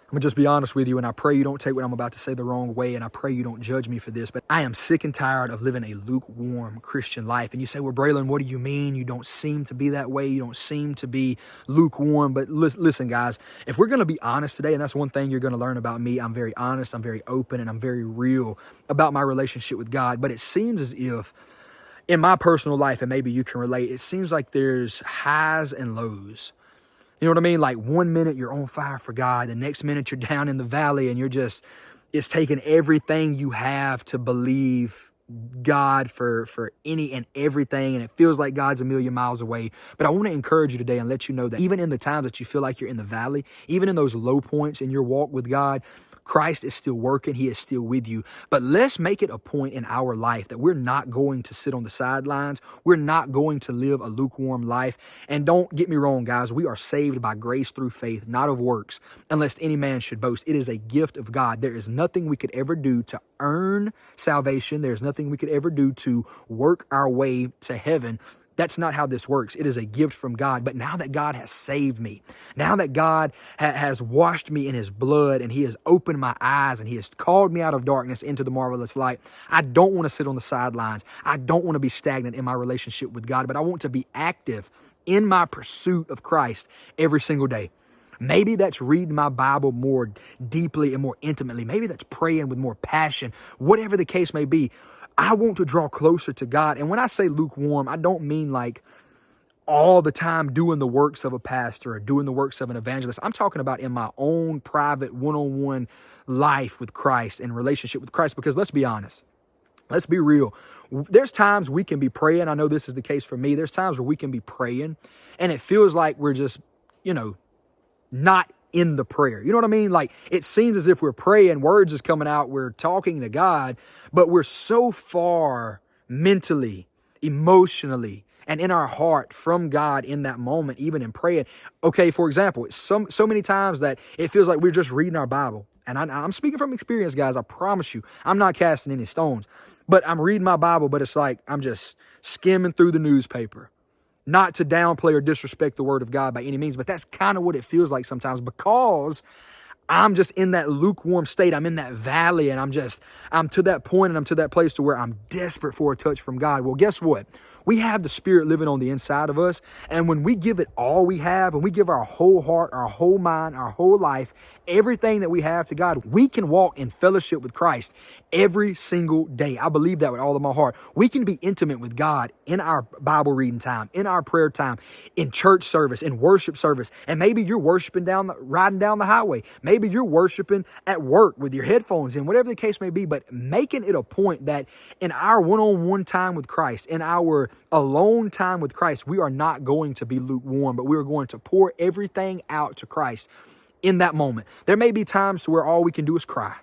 I'm gonna just be honest with you, and I pray you don't take what I'm about to say the wrong way, and I pray you don't judge me for this, but I am sick and tired of living a lukewarm Christian life. And you say, well, Braylon, what do you mean? You don't seem to be that way. You don't seem to be lukewarm. But listen, guys, if we're gonna be honest today, and that's one thing you're gonna learn about me, I'm very honest, I'm very open, and I'm very real about my relationship with God. But it seems as if in my personal life, and maybe you can relate, it seems like there's highs and lows. You know what I mean? Like 1 minute you're on fire for God. The next minute you're down in the valley and it's taking everything you have to believe God for any and everything. And it feels like God's a million miles away. But I want to encourage you today and let you know that even in the times that you feel like you're in the valley, even in those low points in your walk with God, Christ is still working. He is still with you. But let's make it a point in our life that we're not going to sit on the sidelines. We're not going to live a lukewarm life. And don't get me wrong, guys. We are saved by grace through faith, not of works, unless any man should boast. It is a gift of God. There is nothing we could ever do to earn salvation. There's nothing we could ever do to work our way to heaven. That's not how this works. It is a gift from God. But now that God has saved me, now that God has washed me in his blood and he has opened my eyes and he has called me out of darkness into the marvelous light, I don't want to sit on the sidelines. I don't want to be stagnant in my relationship with God, but I want to be active in my pursuit of Christ every single day. Maybe that's reading my Bible more deeply and more intimately. Maybe that's praying with more passion. Whatever the case may be, I want to draw closer to God. And when I say lukewarm, I don't mean like all the time doing the works of a pastor or doing the works of an evangelist. I'm talking about in my own private one-on-one life with Christ and relationship with Christ. Because let's be honest. Let's be real. There's times we can be praying. I know this is the case for me. There's times where we can be praying and it feels like we're just, not in the prayer. You know what I mean? Like it seems as if we're praying, words is coming out, we're talking to God, but we're so far mentally, emotionally, and in our heart from God in that moment, even in praying. Okay, for example, it's so many times that it feels like we're just reading our Bible. And I'm speaking from experience, guys. I promise you, I'm not casting any stones, but I'm reading my Bible, but it's like I'm just skimming through the newspaper. Not to downplay or disrespect the word of God by any means, but that's kind of what it feels like sometimes because I'm just in that lukewarm state. I'm in that valley and I'm to that point and I'm to that place to where I'm desperate for a touch from God. Well, guess what? We have the Spirit living on the inside of us. And when we give it all we have, and we give our whole heart, our whole mind, our whole life, everything that we have to God, we can walk in fellowship with Christ every single day. I believe that with all of my heart. We can be intimate with God in our Bible reading time, in our prayer time, in church service, in worship service. And maybe you're worshiping riding down the highway. Maybe you're worshiping at work with your headphones in, whatever the case may be, but making it a point that in our one-on-one time with Christ, in our alone time with Christ, we are not going to be lukewarm, but we are going to pour everything out to Christ in that moment. There may be times where all we can do is cry.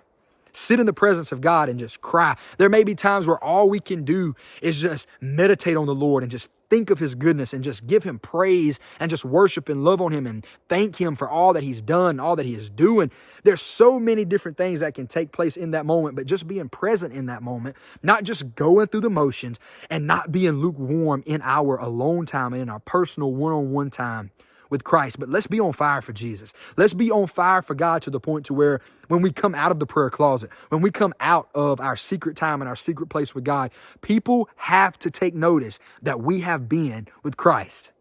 Sit in the presence of God and just cry. There may be times where all we can do is just meditate on the Lord and just think of his goodness and just give him praise and just worship and love on him and thank him for all that he's done, all that he is doing. There's so many different things that can take place in that moment, but just being present in that moment, not just going through the motions and not being lukewarm in our alone time and in our personal one-on-one time with Christ. But let's be on fire for Jesus. Let's be on fire for God to the point to where when we come out of the prayer closet, when we come out of our secret time and our secret place with God, people have to take notice that we have been with Christ.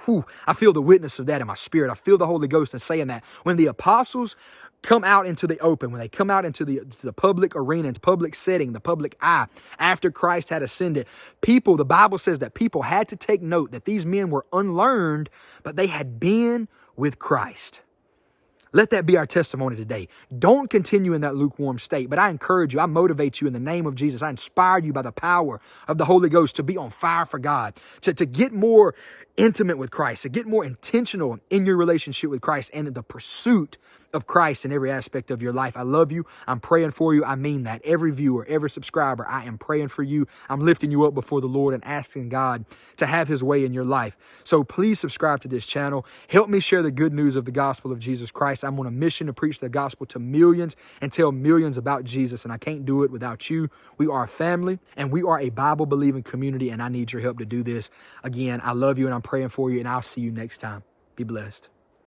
Whew, I feel the witness of that in my spirit. I feel the Holy Ghost in saying that. When the apostles come out into the open, when they come out into the public arena, into public setting, the public eye, after Christ had ascended, the Bible says that people had to take note that these men were unlearned, but they had been with Christ. Let that be our testimony today. Don't continue in that lukewarm state, but I encourage you, I motivate you in the name of Jesus. I inspire you by the power of the Holy Ghost to be on fire for God, to get more intimate with Christ, to get more intentional in your relationship with Christ and in the pursuit of Christ in every aspect of your life. I love you. I'm praying for you. I mean that. Every viewer, every subscriber, I am praying for you. I'm lifting you up before the Lord and asking God to have his way in your life. So please subscribe to this channel. Help me share the good news of the gospel of Jesus Christ. I'm on a mission to preach the gospel to millions and tell millions about Jesus, and I can't do it without you. We are a family and we are a Bible-believing community, and I need your help to do this. Again, I love you and I'm praying for you, and I'll see you next time. Be blessed.